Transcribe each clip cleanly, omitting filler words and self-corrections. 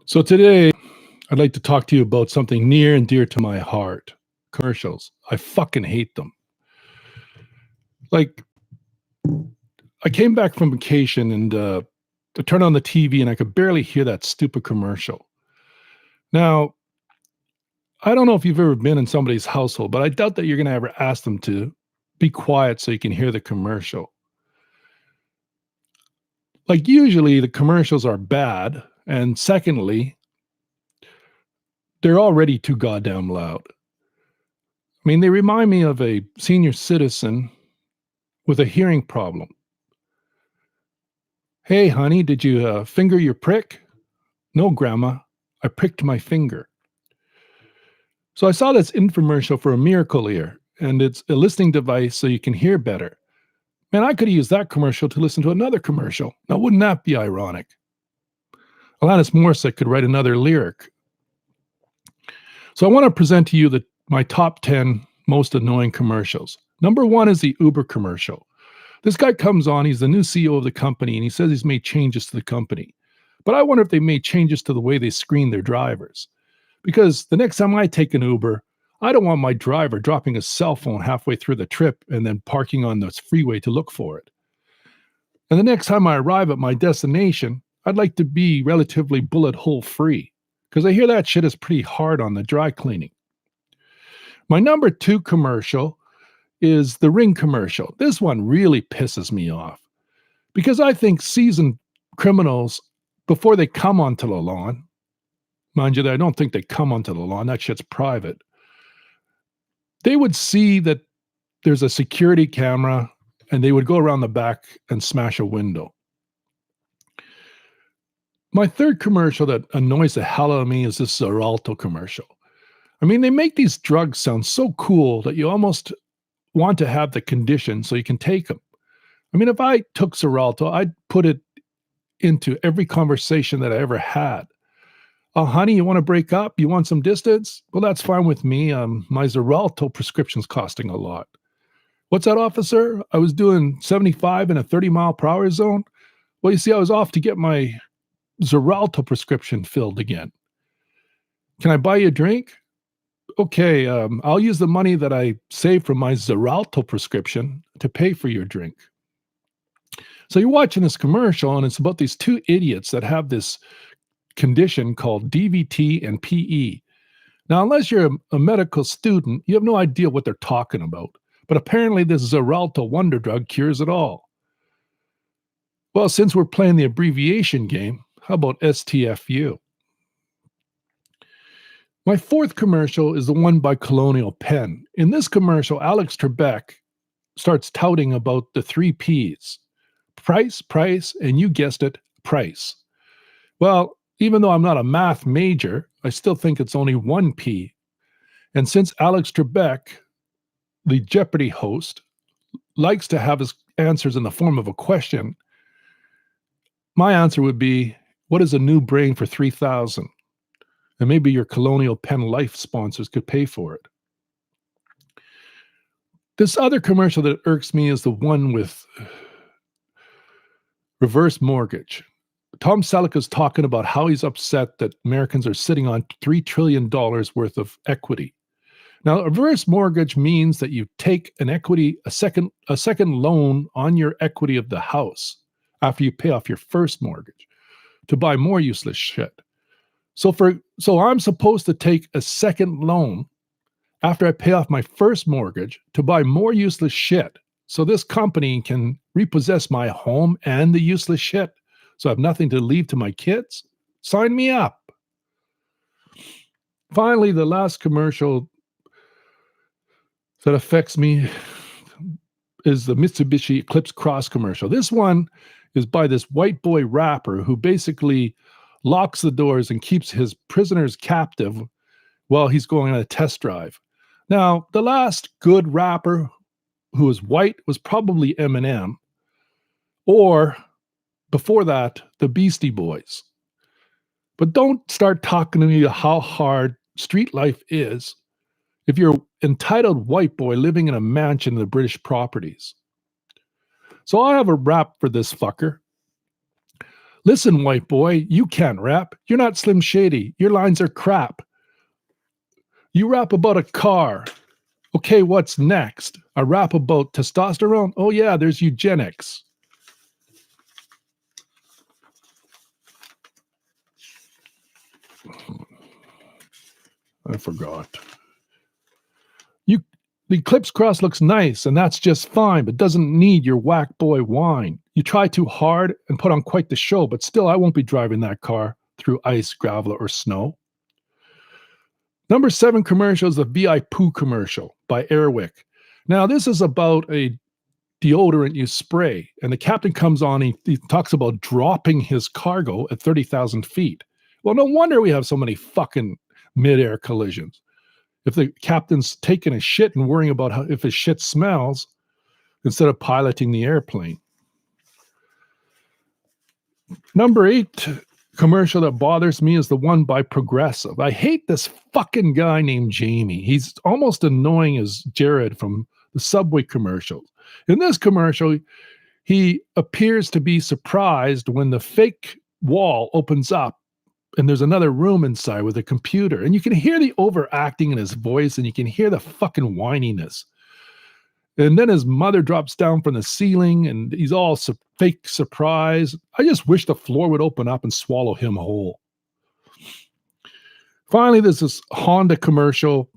So today, I'd like to talk to you about something near and dear to my heart: commercials. I fucking hate them. Like, I came back from vacation and I turned on the TV and I could barely hear that stupid commercial. Now, I don't know if you've ever been in somebody's household, but I doubt that you're going to ever ask them to be quiet so you can hear the commercial. Like, usually the commercials are bad. And secondly, they're already too goddamn loud. I mean, they remind me of a senior citizen with a hearing problem. Hey, honey, did you finger your prick? No, Grandma, I pricked my finger. So I saw this infomercial for a Miracle Ear, and it's a listening device so you can hear better. Man, I could have used that commercial to listen to another commercial. Now, wouldn't that be ironic? Alanis Morissette could write another lyric. So I want to present to you my top 10 most annoying commercials. Number one is the Uber commercial. This guy comes on, he's the new CEO of the company, and he says he's made changes to the company. But I wonder if they made changes to the way they screen their drivers. Because the next time I take an Uber, I don't want my driver dropping a cell phone halfway through the trip and then parking on the freeway to look for it. And the next time I arrive at my destination, I'd like to be relatively bullet hole free, because I hear that shit is pretty hard on the dry cleaning. My number two commercial is the Ring commercial. This one really pisses me off because I think seasoned criminals, before they come onto the lawn, mind you, I don't think they come onto the lawn, that shit's private, they would see that there's a security camera and they would go around the back and smash a window. My third commercial that annoys the hell out of me is this Xarelto commercial. I mean, they make these drugs sound so cool that you almost want to have the condition so you can take them. I mean, if I took Xarelto, I'd put it into every conversation that I ever had. Oh, honey, you want to break up? You want some distance? Well, that's fine with me. My Xarelto prescription's costing a lot. What's that, officer? I was doing 75 in a 30-mile-per-hour zone. Well, you see, I was off to get my Xarelto prescription filled again. Can I buy you a drink? Okay, I'll use the money that I saved from my Xarelto prescription to pay for your drink. So you're watching this commercial, and it's about these two idiots that have this condition called DVT and PE. Now, unless you're a medical student, you have no idea what they're talking about. But apparently this Xarelto wonder drug cures it all. Well, since we're playing the abbreviation game, how about STFU? My fourth commercial is the one by Colonial Penn. In this commercial, Alex Trebek starts touting about the three Ps: price, price, and you guessed it, price. Well, even though I'm not a math major, I still think it's only one P. And since Alex Trebek, the Jeopardy host, likes to have his answers in the form of a question, my answer would be, what is a new brain for 3,000? And maybe your Colonial Penn Life sponsors could pay for it. This other commercial that irks me is the one with reverse mortgage. Tom Selleck is talking about how he's upset that Americans are sitting on $3 trillion worth of equity. Now, a reverse mortgage means that you take a second loan on your equity of the house after you pay off your first mortgage to buy more useless shit. So I'm supposed to take a second loan after I pay off my first mortgage to buy more useless shit, so this company can repossess my home and the useless shit, so I have nothing to leave to my kids? Sign me up. Finally, the last commercial that affects me is the Mitsubishi Eclipse Cross commercial. This one is by this white boy rapper who basically locks the doors and keeps his prisoners captive while he's going on a test drive. Now, the last good rapper who was white was probably Eminem, or before that, the Beastie Boys. But don't start talking to me about how hard street life is if you're an entitled white boy living in a mansion in the British properties. So I have a rap for this fucker. Listen, white boy, you can't rap. You're not Slim Shady. Your lines are crap. You rap about a car. Okay, what's next? I rap about testosterone? Oh, yeah, there's eugenics. I forgot. You, the Eclipse Cross looks nice, and that's just fine, but doesn't need your whack boy whine. You try too hard and put on quite the show, but still, I won't be driving that car through ice, gravel, or snow. Number 7 commercial is the VI Poo commercial by Airwick. Now, this is about a deodorant you spray, and the captain comes on, he talks about dropping his cargo at 30,000 feet. Well, no wonder we have so many fucking mid-air collisions. If the captain's taking a shit and worrying about if his shit smells instead of piloting the airplane. Number 8 commercial that bothers me is the one by Progressive. I hate this fucking guy named Jamie. He's almost annoying as Jared from the Subway commercials. In this commercial, he appears to be surprised when the fake wall opens up and there's another room inside with a computer. And you can hear the overacting in his voice and you can hear the fucking whininess. And then his mother drops down from the ceiling and he's all fake surprised. I just wish the floor would open up and swallow him whole. Finally, there's this Honda commercial.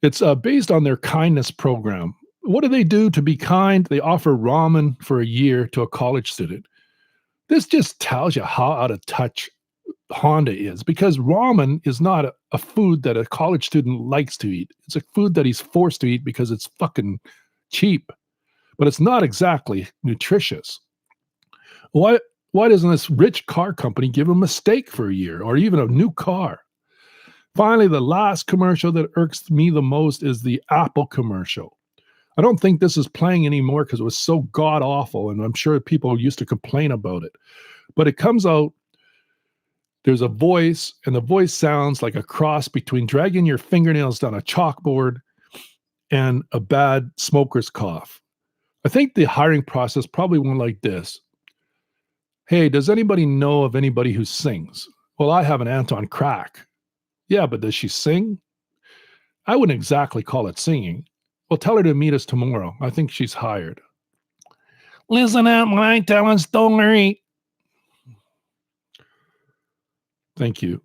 It's based on their kindness program. What do they do to be kind? They offer ramen for a year to a college student. This just tells you how out of touch Honda is, because ramen is not a food that a college student likes to eat. It's a food that he's forced to eat because it's fucking cheap, but it's not exactly nutritious. Why doesn't this rich car company give him a steak for a year or even a new car? Finally, the last commercial that irks me the most is the Apple commercial. I don't think this is playing anymore because it was so god awful, and I'm sure people used to complain about it. But it comes out, there's a voice, and the voice sounds like a cross between dragging your fingernails down a chalkboard and a bad smoker's cough. I think the hiring process probably went like this. Hey, does anybody know of anybody who sings? Well, I have an aunt on crack. Yeah, but does she sing? I wouldn't exactly call it singing. Well, tell her to meet us tomorrow. I think she's hired. Listen up when I tell a story. Thank you.